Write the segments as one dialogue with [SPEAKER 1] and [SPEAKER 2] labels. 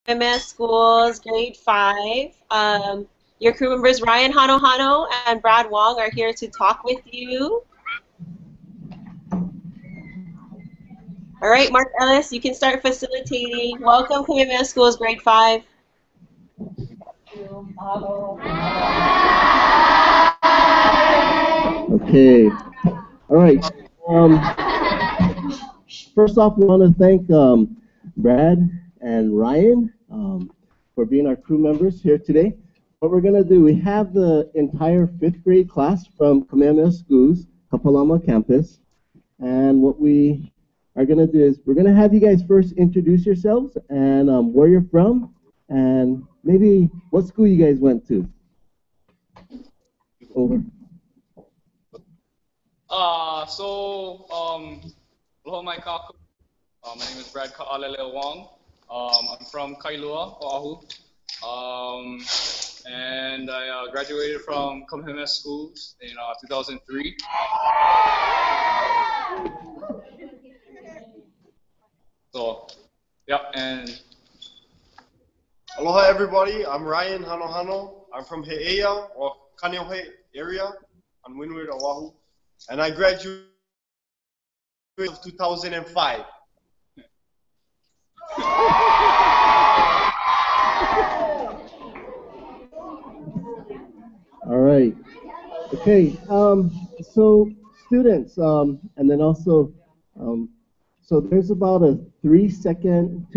[SPEAKER 1] Kamehameha Schools, grade 5. Your crew members Ryan Hanohano and Brad Wong are here to talk with you. All right, Mark Ellis, you can start facilitating. Welcome, Kamehameha Schools, grade 5.
[SPEAKER 2] Okay. All right. First off, we want to thank Brad and Ryan for being our crew members here today. What we're going to do, we have the entire 5th grade class from Kamehameha Schools Kapālama campus. And what we are going to do is we're going to have you guys first introduce yourselves and where you're from and maybe what school you guys went to. Over.
[SPEAKER 3] Aloha mai kaku. My name is Brad Wong. I'm from Kailua, Oahu. And I graduated from Kamehameha Schools in 2003. So, yeah, and
[SPEAKER 4] aloha everybody, I'm Ryan Hanohano. I'm from He'eia, or Canoe area on Windward, Oahu. And I graduated in 2005.
[SPEAKER 2] All right. Okay. So students, and then also, so there's about a 2-second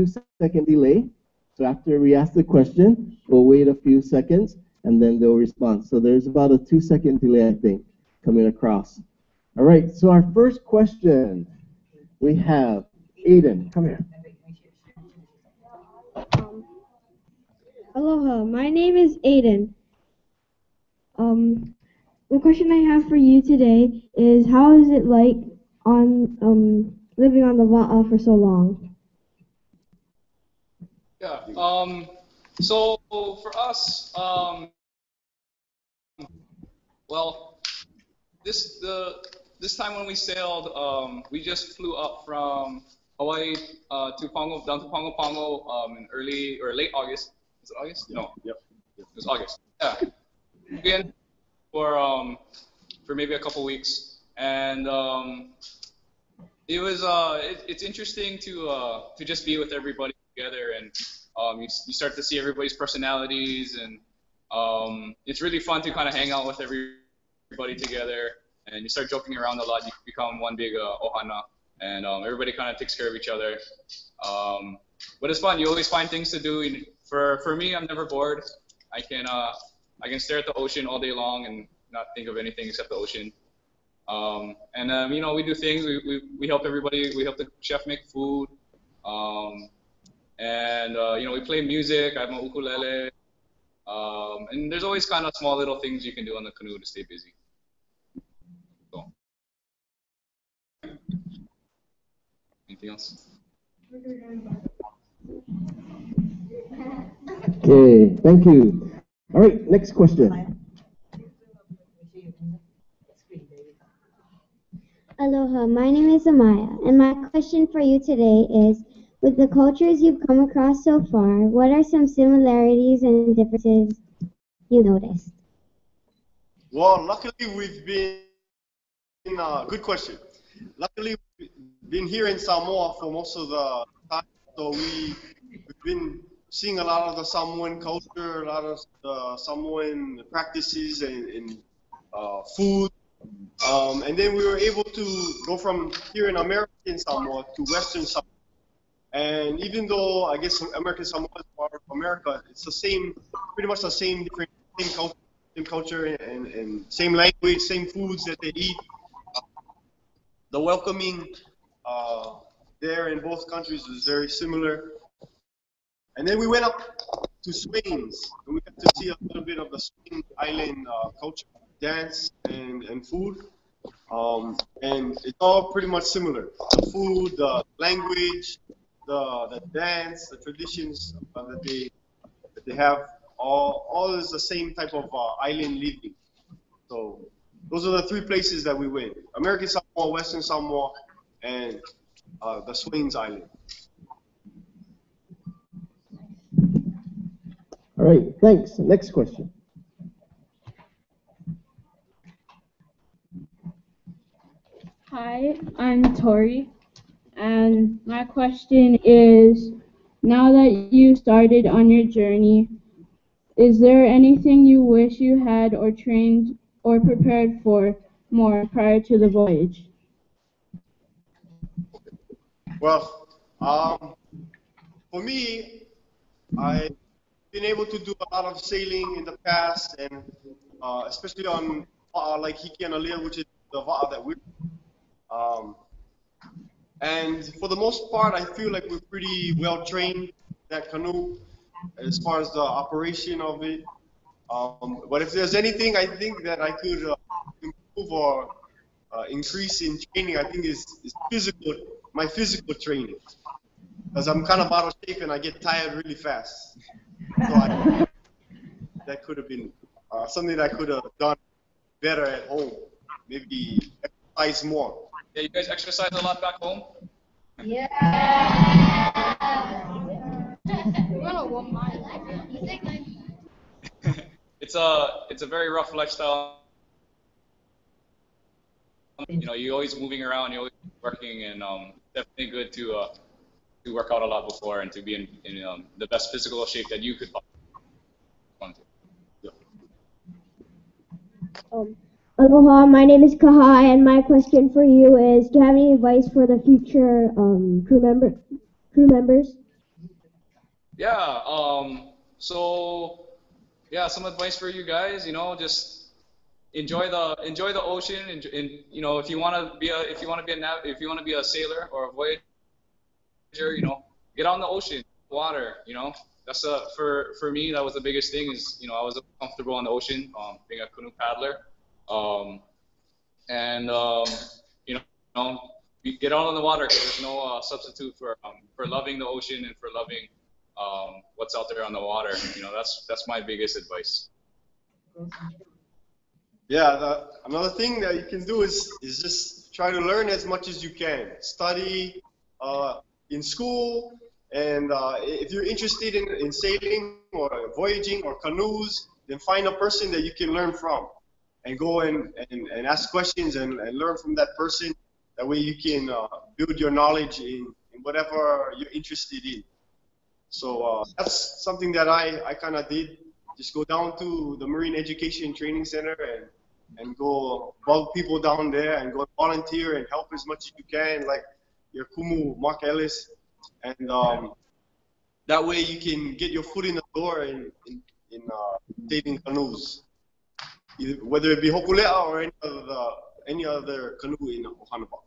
[SPEAKER 2] delay. So after we ask the question, we'll wait a few seconds, and then they'll respond. So there's about a 2-second delay, I think, coming across. All right. So our first question, we have Aiden. Come here.
[SPEAKER 5] Aloha. My name is Aiden. The question I have for you today is, how is it like on living on the Wa'a for so long?
[SPEAKER 3] yeah, so for us, well, this time when we sailed, we just flew up from Hawaii to Pongo, down to Pongo Pongo in early or late August. Is it August? No. Yep. It was August. Yeah. Again, for maybe a couple weeks, and it was it's interesting to just be with everybody together, and you start to see everybody's personalities, and it's really fun to kind of hang out with everybody together, and you start joking around a lot. You become one big ohana, and everybody kind of takes care of each other. But it's fun. You always find things to do. For me, I'm never bored. I can stare at the ocean all day long and not think of anything except the ocean. You know, we do things. We help everybody. We help the chef make food. You know, we play music. I have my ukulele. And there's always kind of small little things you can do on the canoe to stay busy. So. Anything else?
[SPEAKER 2] Okay, thank you. All right, next question.
[SPEAKER 6] Aloha, my name is Amaya, and my question for you today is, with the cultures you've come across so far, what are some similarities and differences you noticed?
[SPEAKER 4] Well, luckily we've been, good question. Luckily we've been here in Samoa for most of the time, so we've been seeing a lot of the Samoan culture, a lot of the Samoan practices and food. And then we were able to go from here in American Samoa to Western Samoa. And even though I guess American Samoa is part of America, it's the same, pretty much the same culture and same language, same foods that they eat. The welcoming there in both countries was very similar. And then we went up to Swains, and we got to see a little bit of the Swains Island culture, dance and food. And it's all pretty much similar. The food, the language, the dance, the traditions that they have, all is the same type of island living. So those are the 3 places that we went: American Samoa, Western Samoa, and the Swains Island.
[SPEAKER 2] right, thanks. Next question.
[SPEAKER 7] Hi, I'm Tori, and my question is, now that you started on your journey, is there anything you wish you had or trained or prepared for more prior to the voyage?
[SPEAKER 4] Well, for me, I've been able to do a lot of sailing in the past, and especially on like Hikianalia, which is the va'a that we're. And for the most part, I feel like we're pretty well trained in that canoe as far as the operation of it. But if there's anything I think that I could improve or increase in training, I think is my physical training. Because I'm kind of out of shape and I get tired really fast. So that could have been something that I could have done better at home. Maybe exercise more.
[SPEAKER 3] Yeah, you guys exercise a lot back home?
[SPEAKER 8] Yeah.
[SPEAKER 3] It's a very rough lifestyle. You know, you're always moving around, you're always working, and definitely good to work out a lot before and to be in the best physical shape that you could want to. Yeah.
[SPEAKER 5] Aloha, my name is Kaha, and my question for you is, do you have any advice for the future crew members?
[SPEAKER 3] Yeah. Some advice for you guys. You know, just enjoy the ocean, and you know, if you want to be a sailor or a voyager, you know, get on the ocean, water. You know, that's for me, that was the biggest thing. Is, you know, I was comfortable on the ocean, being a canoe paddler. You know, you get out on the water, because there's no substitute for loving the ocean and for loving what's out there on the water. You know, that's my biggest advice.
[SPEAKER 4] Yeah, another thing that you can do is just try to learn as much as you can. Study in school, and if you're interested in sailing or voyaging or canoes, then find a person that you can learn from. And go and ask questions and learn from that person. That way you can build your knowledge in whatever you're interested in. So that's something that I kind of did. Just go down to the Marine Education Training Center and go bug people down there and go volunteer and help as much as you can, like your Kumu, Mark Ellis. And that way you can get your foot in the door in sailing canoes. Whether it be Hokulea or any other canoe in Ohanawa.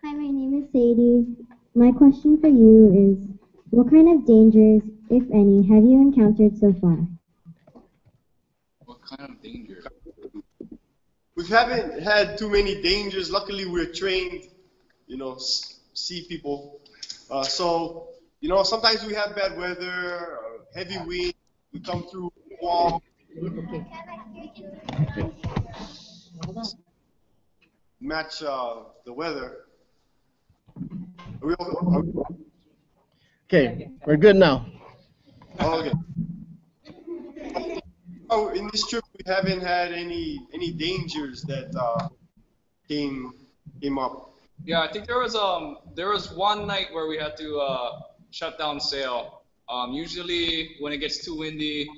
[SPEAKER 6] Hi, my name is Sadie. My question for you is, what kind of dangers, if any, have you encountered so far?
[SPEAKER 3] What kind of danger?
[SPEAKER 4] We haven't had too many dangers. Luckily, we're trained, you know, sea people. So, you know, sometimes we have bad weather, heavy wind. We come through Wong. Match the weather.
[SPEAKER 2] Okay, we're good now.
[SPEAKER 4] Okay. Oh, in this trip we haven't had any dangers that came up.
[SPEAKER 3] Yeah, I think there was one night where we had to shut down sail. Usually when it gets too windy,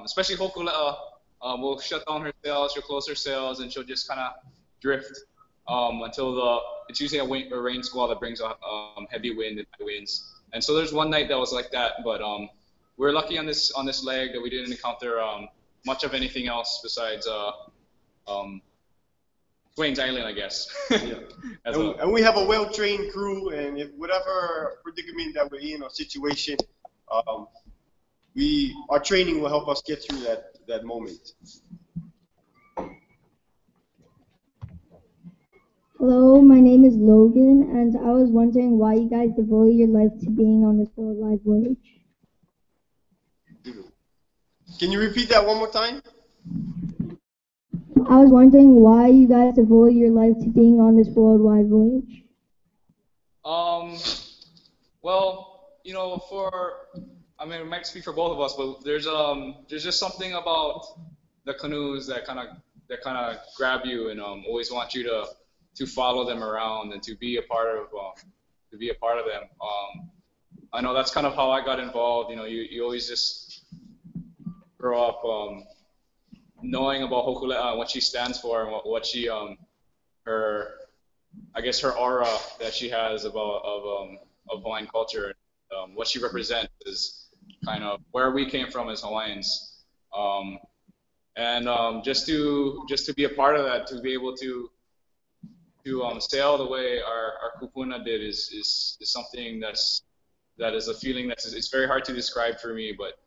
[SPEAKER 3] especially Hokulea, will shut down her sails, she'll close her sails, and she'll just kind of drift until it's usually a rain squall that brings heavy wind and high winds. And so there's one night that was like that, but we're lucky on this leg that we didn't encounter much of anything else besides Swains Island, I guess.
[SPEAKER 4] Yeah. And we have a well-trained crew, and if whatever predicament that we're in or situation, our training will help us get through that moment.
[SPEAKER 5] Hello, my name is Logan, and I was wondering why you guys devoted your life to being on this worldwide voyage.
[SPEAKER 4] Can you repeat that one more time?
[SPEAKER 5] I was wondering why you guys devoted your life to being on this worldwide voyage.
[SPEAKER 3] Well, I mean, it might speak for both of us, but there's just something about the canoes that kind of grab you and always want you to follow them around and to be a part of them. I know that's kind of how I got involved. You always just grow up knowing about Hokulea, what she stands for, and what she her I guess her aura that she has of Hawaiian culture, what she represents is kind of where we came from as Hawaiians, and just to be a part of that, to be able to sail the way our kupuna did is something that is a feeling it's very hard to describe for me, but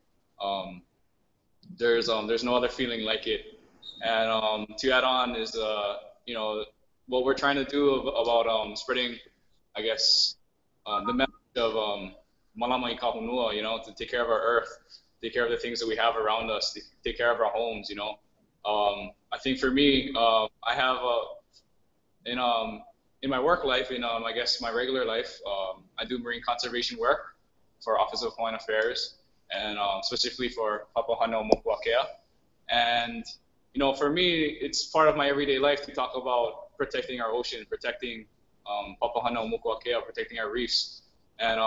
[SPEAKER 3] there's no other feeling like it. And to add on is what we're trying to do about spreading, I guess, the message of malama I kahunua, to take care of our earth, take care of the things that we have around us, take care of our homes. I think for me, I have in my work life, I guess my regular life, I do marine conservation work for Office of Hawaiian Affairs, and specifically for Hanohano Mokuakea. And for me, it's part of my everyday life to talk about protecting our ocean, protecting Hanohano Mokuakea, protecting our reefs. And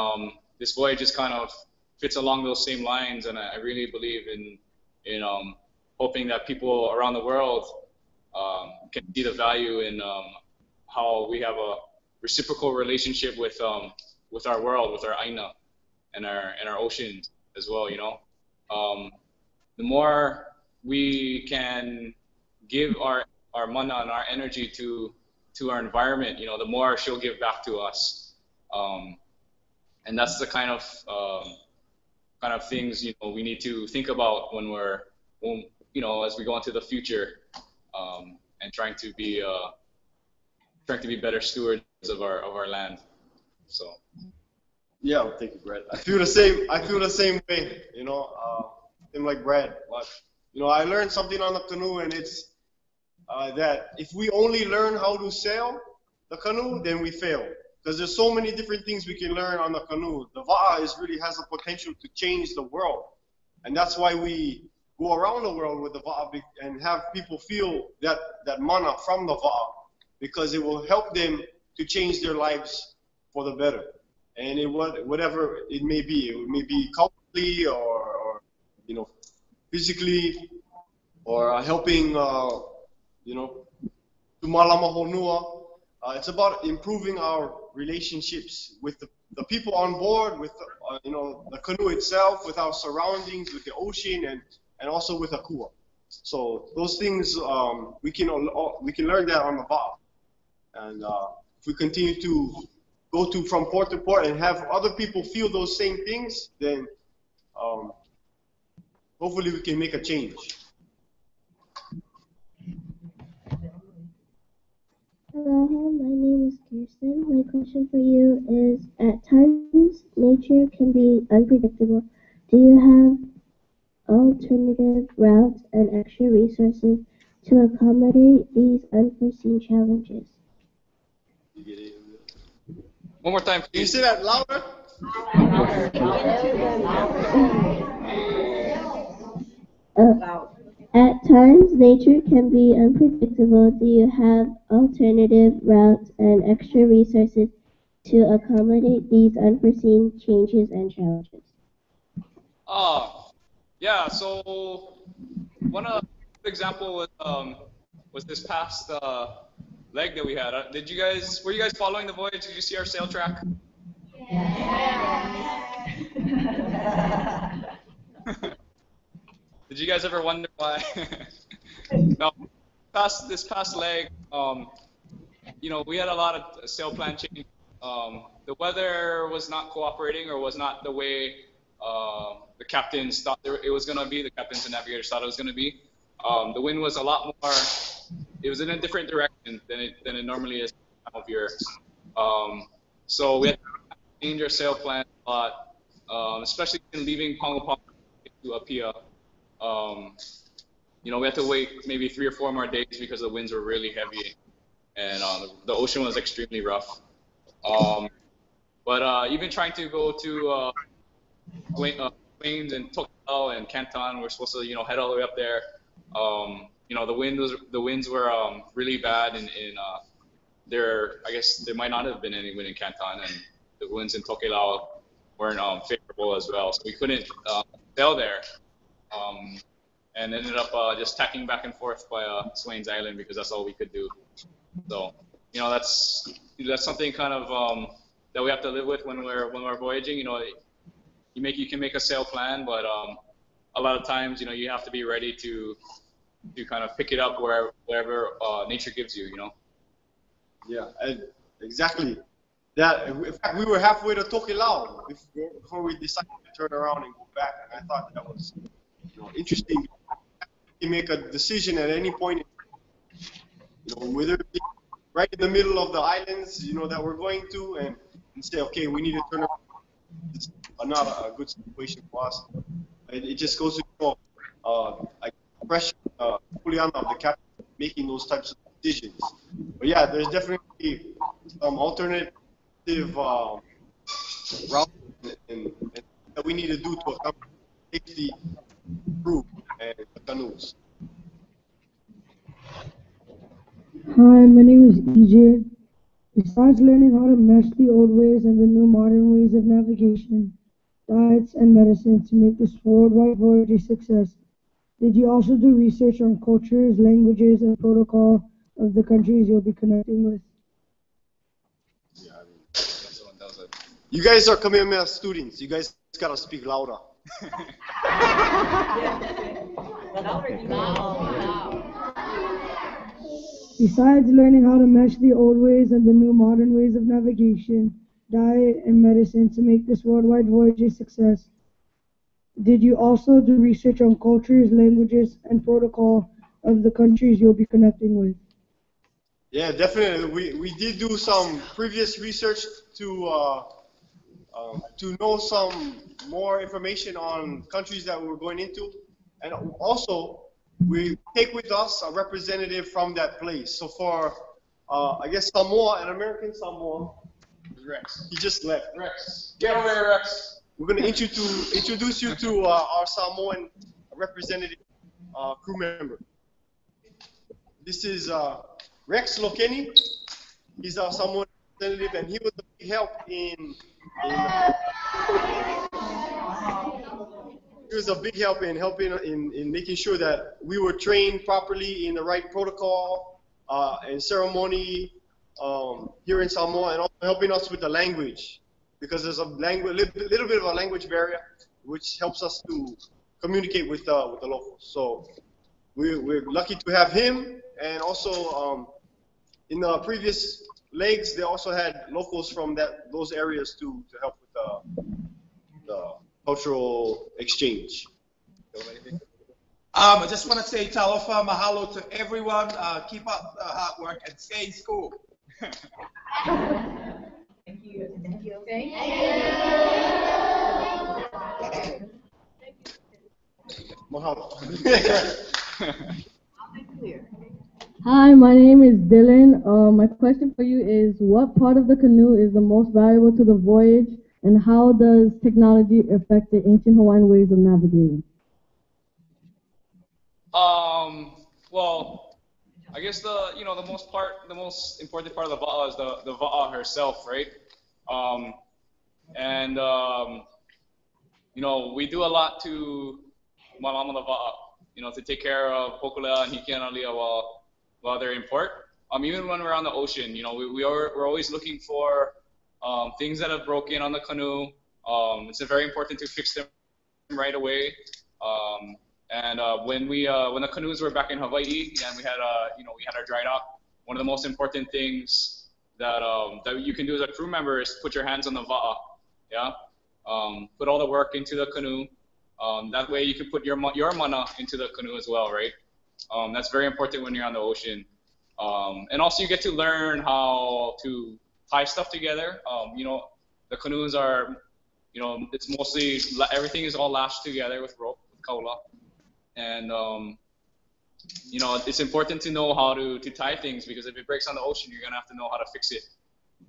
[SPEAKER 3] this voyage just kind of fits along those same lines, and I really believe in hoping that people around the world can see the value in how we have a reciprocal relationship with our world, with our aina and our oceans as well. The more we can give our mana and our energy to our environment, the more she'll give back to us. And that's the kind of things we need to think about when as we go into the future, and trying to be better stewards of our land. So.
[SPEAKER 4] Yeah, thank you, Brad. I feel the same. I feel the same way. Same like Brad. But I learned something on the canoe, and it's that if we only learn how to sail the canoe, then we fail. Because there's so many different things we can learn on the canoe. The va'a really has the potential to change the world, and that's why we go around the world with the va'a and have people feel that mana from the va'a, because it will help them to change their lives for the better. And whatever it may be culturally or physically, or helping to malama honua. It's about improving our relationships with the people on board, with the canoe itself, with our surroundings, with the ocean, and also with Akua. So those things we can learn that on the va'a, and if we continue to go from port to port and have other people feel those same things, then hopefully we can make a change.
[SPEAKER 6] Aloha, my name is Kirsten. My question for you is, at times nature can be unpredictable. Do you have alternative routes and extra resources to accommodate these unforeseen challenges?
[SPEAKER 3] One more time,
[SPEAKER 4] Can you
[SPEAKER 3] please.
[SPEAKER 4] say that louder?
[SPEAKER 6] At times, nature can be unpredictable. Do you have alternative routes and extra resources to accommodate these unforeseen changes and challenges?
[SPEAKER 3] Yeah. So one example was this past leg that we had. Were you guys following the voyage? Did you see our sail track? Did you guys ever wonder why? No. This past leg, we had a lot of sail plan change. The weather was not cooperating, or was not the way the captains thought it was going to be. The captains and navigators thought it was going to be. The wind was a lot more. It was in a different direction than it normally is this time of year. So we had to change our sail plan a lot, especially in leaving Pongo to Apia. We had to wait maybe 3 or 4 more days because the winds were really heavy, and the ocean was extremely rough. But even trying to go to Swains and Tokelau and Canton, we're supposed to head all the way up there. The winds were really bad in there. I guess there might not have been any wind in Canton, and the winds in Tokelau weren't favorable as well, so we couldn't sail there. And ended up just tacking back and forth by Swains Island because that's all we could do. So, that's something kind of that we have to live with when we're voyaging. You can make a sail plan, but a lot of times, you have to be ready to kind of pick it up wherever nature gives you.
[SPEAKER 4] Yeah, exactly. That, in fact, we were halfway to Tokelau before we decided to turn around and go back, and I thought that was interesting. You make a decision at any point, whether it be right in the middle of the islands, that we're going to, and say, okay, we need to turn around. It's not a good situation for us. It just goes to show, like pressure, Juliana of the captain, making those types of decisions. But yeah, there's definitely some alternative route and that we need to do to accomplish safety, crew, and the canoes.
[SPEAKER 8] Hi, my name is EJ. Besides learning how to mesh the old ways and the new modern ways of navigation, diets, and medicine to make this worldwide voyage a success, did you also do research on cultures, languages, and protocol of the countries you'll be connecting with?
[SPEAKER 4] Yeah, you guys are Kamehameha students. You guys gotta speak louder.
[SPEAKER 8] Besides learning how to mesh the old ways and the new modern ways of navigation, diet, and medicine to make this worldwide voyage a success, did you also do research on cultures, languages, and protocol of the countries you'll be connecting with?
[SPEAKER 4] Yeah, definitely. We did do some previous research to know some more information on countries that we were going into, and also we take with us a representative from that place. So for I guess Samoa, an American Samoa,
[SPEAKER 3] Rex.
[SPEAKER 4] he just left.
[SPEAKER 3] Rex, get over here, Rex.
[SPEAKER 4] We're going to introduce you to our Samoan representative crew member. This is Rex Lokeni. He's our Samoan representative, and he was a big help in making sure that we were trained properly in the right protocol and ceremony here in Samoa, and also helping us with the language, because there's a little bit of a language barrier, which helps us to communicate with the locals. So we're lucky to have him, and also in the previous legs, they also had locals from those areas to help with the cultural exchange.
[SPEAKER 9] I just want to say talofa mahalo to everyone. Keep up the hard work and stay in school.
[SPEAKER 10] Thank you. Thank you.
[SPEAKER 6] Thank
[SPEAKER 10] you.
[SPEAKER 4] Mahalo.
[SPEAKER 8] Hi, my name is Dylan. My question for you is, what part of the canoe is the most valuable to the voyage, and how does technology affect the ancient Hawaiian ways of navigating?
[SPEAKER 3] Well, I guess the most important part of the va'a is the va'a herself, right? We do a lot to malama the va'a, to take care of Hokulea and Hikianalia while they're in port. Even when we're on the ocean, we're always looking for things that have broken on the canoe. It's very important to fix them right away. When the canoes were back in Hawaii and we had our dry dock, one of the most important things that you can do as a crew member is put your hands on the va'a. Yeah, put all the work into the canoe. That way you can put your mana into the canoe as well, right? That's very important when you're on the ocean. And also you get to learn how to tie stuff together. The canoes are, it's mostly, everything is all lashed together with rope, with kaula. And, it's important to know how to tie things, because if it breaks on the ocean, you're going to have to know how to fix it.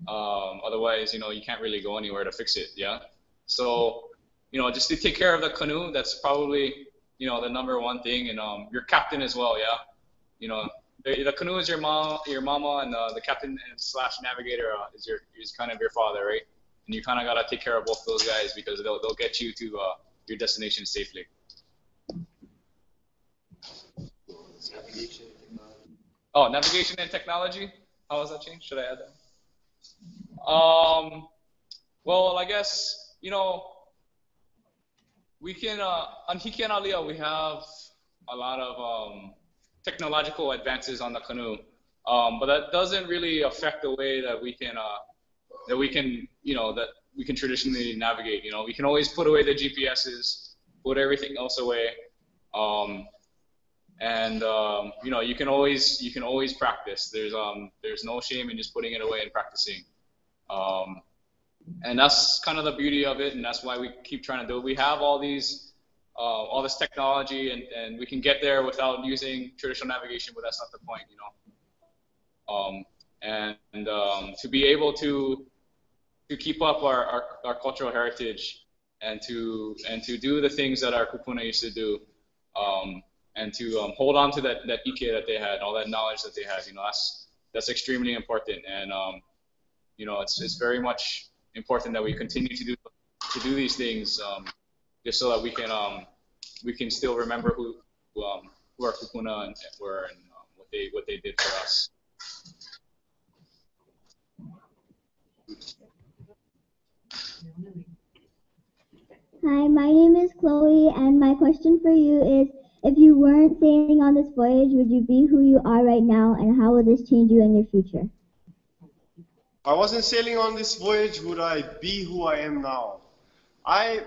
[SPEAKER 3] Otherwise, you can't really go anywhere to fix it. Yeah. So, just to take care of the canoe, that's probably, the #1 thing, and your captain as well. Yeah. The canoe is your mama, and the captain and / navigator is kind of your father, right? And you kind of gotta take care of both those guys because they'll get you to your destination safely. Oh, navigation and technology. How has that changed? Should I add that? Well, I guess we can on Hikianalia we have a lot of technological advances on the canoe, but that doesn't really affect the way that we can traditionally navigate. We can always put away the GPSs, put everything else away, and you can always practice. There's no shame in just putting it away and practicing, and that's kind of the beauty of it, and that's why we keep trying to do it. We have all this technology, and we can get there without using traditional navigation, but that's not the point, to be able to keep up our cultural heritage and to do the things that our kupuna used to do, and to hold on to that ike that they had, all that knowledge that they had, that's extremely important, and it's very much important that we continue to do these things, just so that we can still remember who our kupuna were, and what they did for us.
[SPEAKER 6] Hi, my name is Chloe, and my question for you is, if you weren't sailing on this voyage, would you be who you are right now, and how will this change you in your future?
[SPEAKER 4] If I wasn't sailing on this voyage, would I be who I am now? I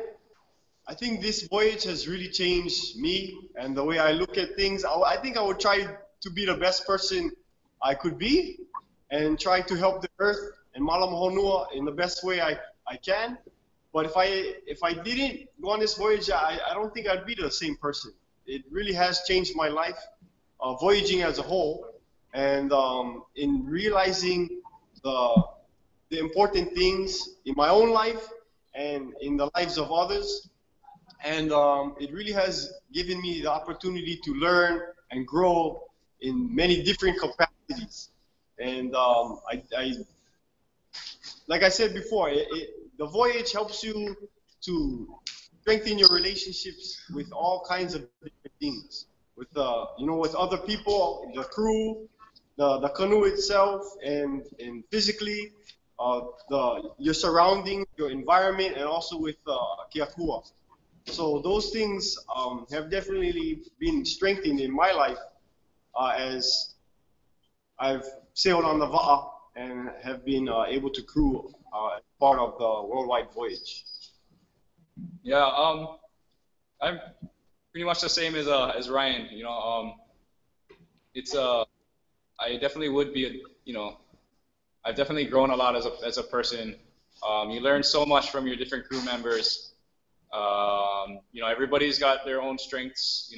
[SPEAKER 4] think this voyage has really changed me and the way I look at things. I think I would try to be the best person I could be and try to help the earth and Malam Honua in the best way I can. But if I didn't go on this voyage, I don't think I'd be the same person. It really has changed my life, voyaging as a whole, and in realizing the important things in my own life and in the lives of others. And it really has given me the opportunity to learn and grow in many different capacities. And like I said before, the voyage helps you to strengthen your relationships with all kinds of different things, with with other people, the crew, the canoe itself, and physically, your surroundings, your environment, and also with Kiakua. So those things have definitely been strengthened in my life as I've sailed on the Va'a and have been able to crew as part of the worldwide voyage.
[SPEAKER 3] Yeah, I'm pretty much the same as Ryan. I definitely would be. I've definitely grown a lot as a person. You learn so much from your different crew members. Everybody's got their own strengths,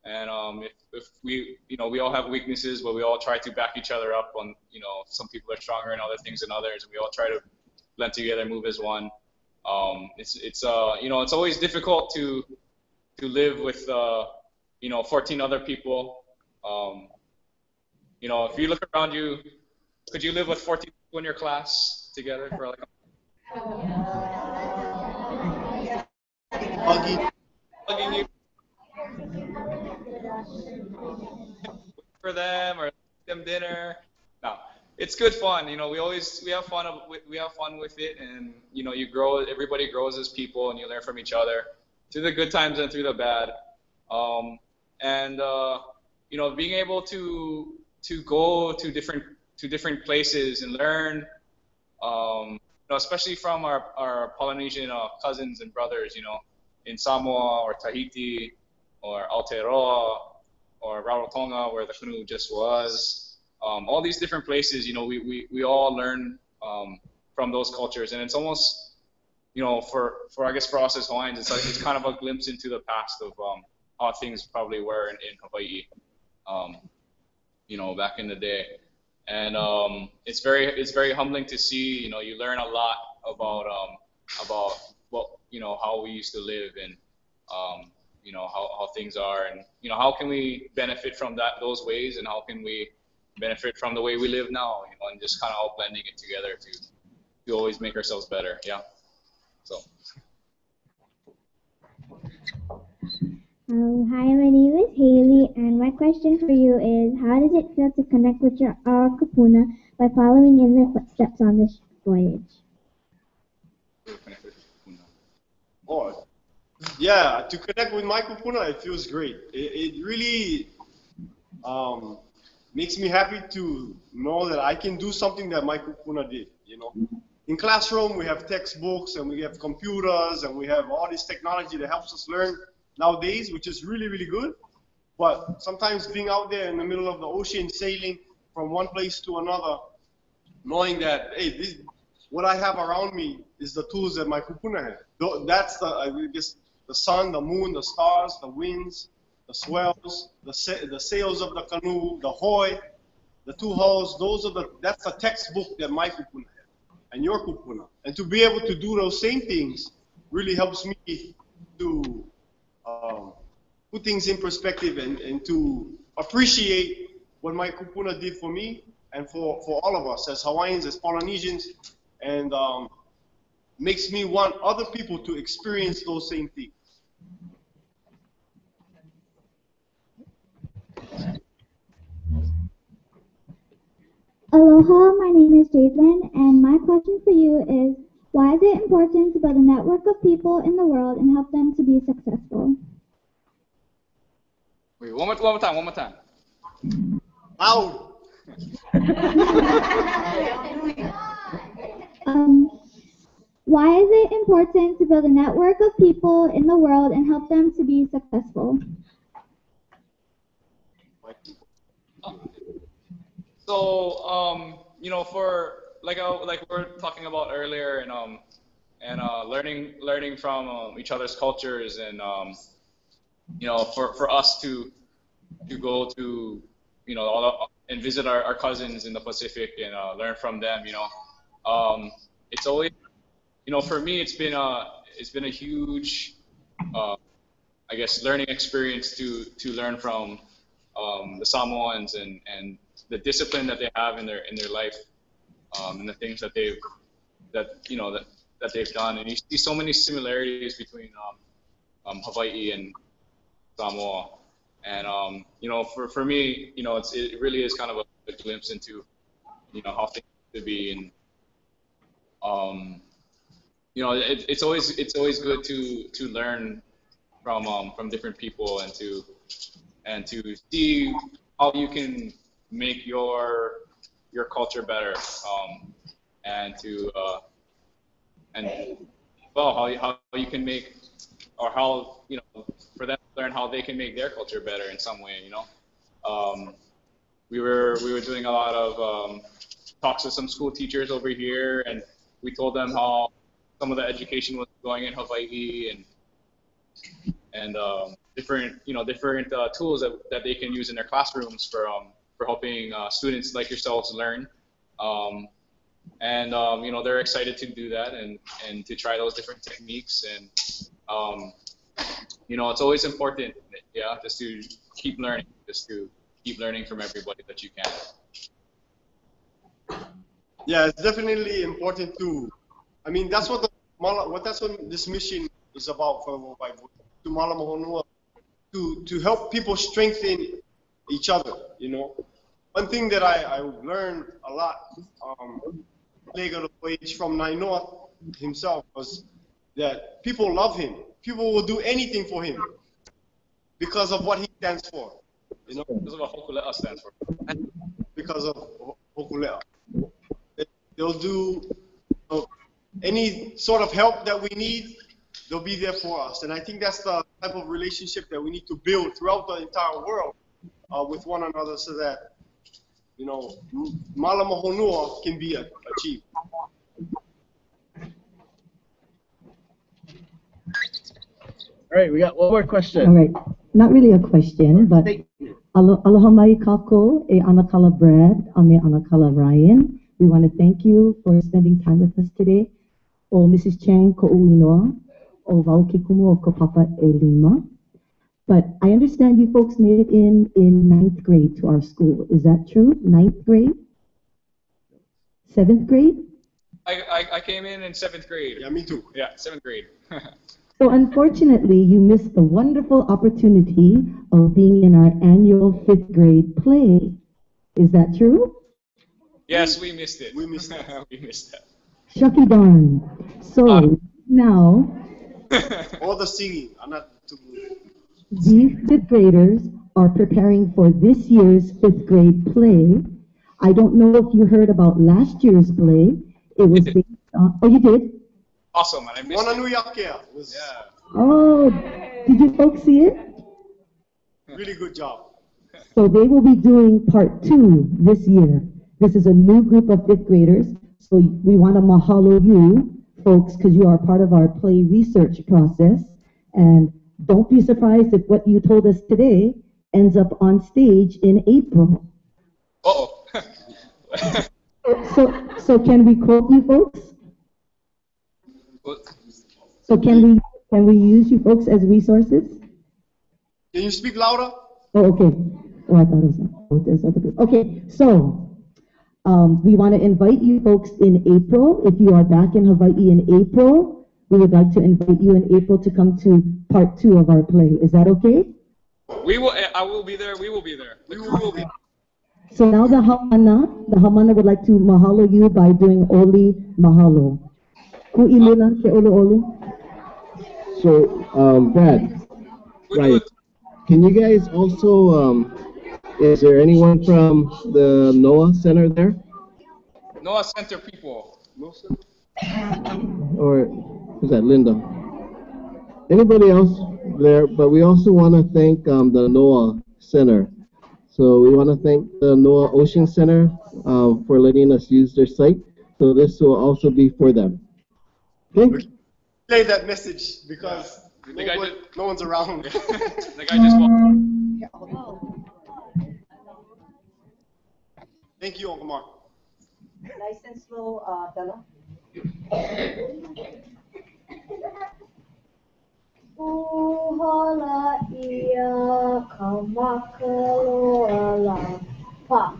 [SPEAKER 3] and if we all have weaknesses, but we all try to back each other up on, some people are stronger in other things than others, and we all try to blend together, move as one. It's always difficult to live with 14 other people. If you look around you, could you live with 14 people in your class together for like hugging you for them or them dinner? No, it's good fun. We have fun with it, and you grow. Everybody grows as people, and you learn from each other through the good times and through the bad. Being able to go to different places and learn, especially from our Polynesian cousins and brothers, in Samoa or Tahiti or Aotearoa or Rarotonga, where the canoe just was. All these different places, we all learn from those cultures, and it's almost, I guess for us as Hawaiians, it's kind of a glimpse into the past of how things probably were in Hawaii, back in the day. and it's very humbling to see. You learn a lot about what how we used to live, and how things are, and how can we benefit from those ways, and how can we benefit from the way we live now, and just kind of all blending it together to always make ourselves better. Yeah. So.
[SPEAKER 6] Hi, my name is Haley, and my question for you is, how does it feel to connect with our kupuna by following in their footsteps on this voyage?
[SPEAKER 4] Oh, yeah, to connect with my kupuna, it feels great. It really makes me happy to know that I can do something that my kupuna did, In classroom, we have textbooks, and we have computers, and we have all this technology that helps us learn nowadays, which is really, really good. But sometimes being out there in the middle of the ocean, sailing from one place to another, knowing that, hey, what I have around me is the tools that my kupuna had. That's the sun, the moon, the stars, the winds, the swells, the sails of the canoe, the hoy, the two hulls. That's the textbook that my kupuna had, and your kupuna. And to be able to do those same things really helps me to put things in perspective and to appreciate what my kupuna did for me and for all of us as Hawaiians, as Polynesians, and makes me want other people to experience those same things.
[SPEAKER 6] Aloha, my name is Jaden, and my question for you is, why is it important to build a network of people in the world and help them to be successful?
[SPEAKER 3] Wait, one more time.
[SPEAKER 4] Loud.
[SPEAKER 6] Why is it important to build a network of people in the world and help them to be successful?
[SPEAKER 3] So, for like we were talking about earlier, and learning from each other's cultures, and for us to go to and visit our cousins in the Pacific and learn from them. It's always for me it's been a huge I guess learning experience to learn from the Samoans and the discipline that they have in their life, and the things that they've done, and you see so many similarities between Hawaii and Samoa, and for me, it really is kind of a glimpse into how things could be, and it's always good to learn from different people, and to see how you can make your culture better, and how you can make, or how for them to learn how they can make their culture better in some way. We were doing a lot of talks with some school teachers over here, and we told them how some of the education was going in Hawaii, and different tools that they can use in their classrooms for helping students like yourselves learn, and they're excited to do that and to try those different techniques, and it's always important, just to keep learning, from everybody that you can.
[SPEAKER 4] Yeah, it's definitely important to. I mean, that's what this mission is about for Hawaii, to Malama Honua, to help people strengthen each other. One thing that I learned a lot, Olohega the Voyage from Nainoa himself, was that people love him. People will do anything for him because of what he stands for.
[SPEAKER 3] Because of what Hokulea stands for.
[SPEAKER 4] Because of Hokulea. They'll do any sort of help that we need, they'll be there for us. And I think that's the type of relationship that we need to build throughout the entire world with one another, so that, Malama Honua can be achieved.
[SPEAKER 2] All right, we got one more question.
[SPEAKER 10] All right, not really a question, but Aloha mai kako e anakala Brad, ame anakala Ryan. We want to thank you for spending time with us today. O Mrs. Chang ko uinoa, o wau ke kumu o ko papa e lima. But I understand you folks made it in ninth grade to our school. Is that true? Ninth grade? Seventh grade?
[SPEAKER 3] I came in 7th grade.
[SPEAKER 4] Yeah, me too.
[SPEAKER 3] Yeah, 7th grade.
[SPEAKER 10] So unfortunately, you missed the wonderful opportunity of being in our annual 5th grade play. Is that true?
[SPEAKER 3] Yes, we missed it.
[SPEAKER 4] We missed it.
[SPEAKER 3] We missed that.
[SPEAKER 10] Shucky darn. So now,
[SPEAKER 4] All the singing. I'm not too good.
[SPEAKER 10] these 5th graders are preparing for this year's 5th grade play. I don't know if you heard about last year's play. It was based on, oh, you did?
[SPEAKER 3] Awesome, man. I missed
[SPEAKER 4] Wana
[SPEAKER 3] it.
[SPEAKER 4] nui ake was
[SPEAKER 10] Oh, did you folks see it?
[SPEAKER 4] really good job.
[SPEAKER 10] So they will be doing part 2 this year. This is a new group of 5th graders. So we want to mahalo you folks because you are part of our play research process. And don't be surprised if what you told us today ends up on stage in April.
[SPEAKER 3] Uh-oh.
[SPEAKER 10] So can we quote you folks? So can we use you folks as resources?
[SPEAKER 4] Can you speak louder?
[SPEAKER 10] Oh, okay. Oh, I thought it was there's other people. Okay, so we want to invite you folks in April. If you are back in Hawaii in April, we would like to invite you in April to come to part 2 of our play. Is that okay?
[SPEAKER 3] We will. I will be there. We will be there. The crew will be there.
[SPEAKER 10] So now the Hamana would like to mahalo you by doing Oli Mahalo. Ku'iluna ke olu olu.
[SPEAKER 2] So, Brad, right, can you guys also, is there anyone from the NOAA Center there?
[SPEAKER 3] Noah Center people.
[SPEAKER 2] Or who's that, Linda? Anybody else there? But we also want to thank the NOAA Center. So we want to thank the NOAA Ocean Center for letting us use their site. So this will also be for them. Okay?
[SPEAKER 4] Play that message because no one's around.
[SPEAKER 3] The guy just walked.
[SPEAKER 4] Thank you, Omar.
[SPEAKER 10] Nice and slow, Bella.
[SPEAKER 6] Uhola ia kamakaloala pa.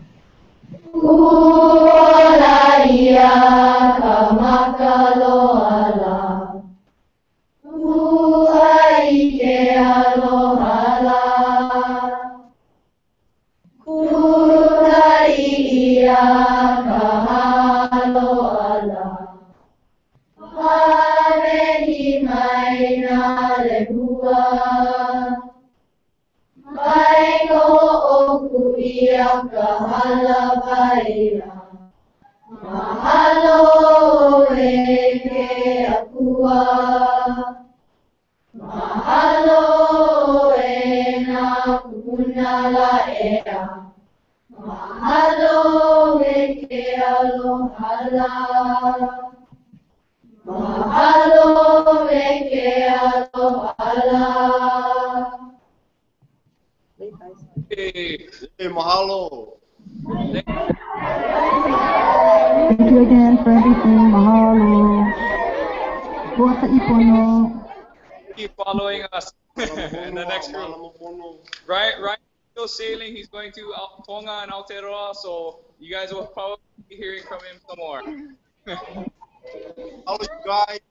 [SPEAKER 6] Uhola ia kamakaloala. Uhaike alohala. Kutai ia kahaloala. Harehi mai na lehua. Mai ko oku ia kahala baila. Mahalo e ke akua. Mahalo e na kupunala ea. Mahalo e ke alohala. Mahalo e ke alohala.
[SPEAKER 4] Hey, mahalo.
[SPEAKER 10] Thank you again for everything. Mahalo. Buata ipono.
[SPEAKER 3] Keep following us. And the next group. Ryan still sailing. He's going to Tonga and Aotearoa, so you guys will probably be hearing from him some more.
[SPEAKER 4] How are you guys?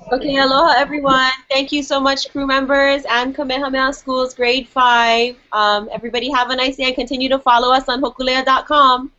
[SPEAKER 1] Okay, aloha everyone. Thank you so much, crew members and Kamehameha Schools Grade 5. Everybody have a nice day and continue to follow us on hokulea.com.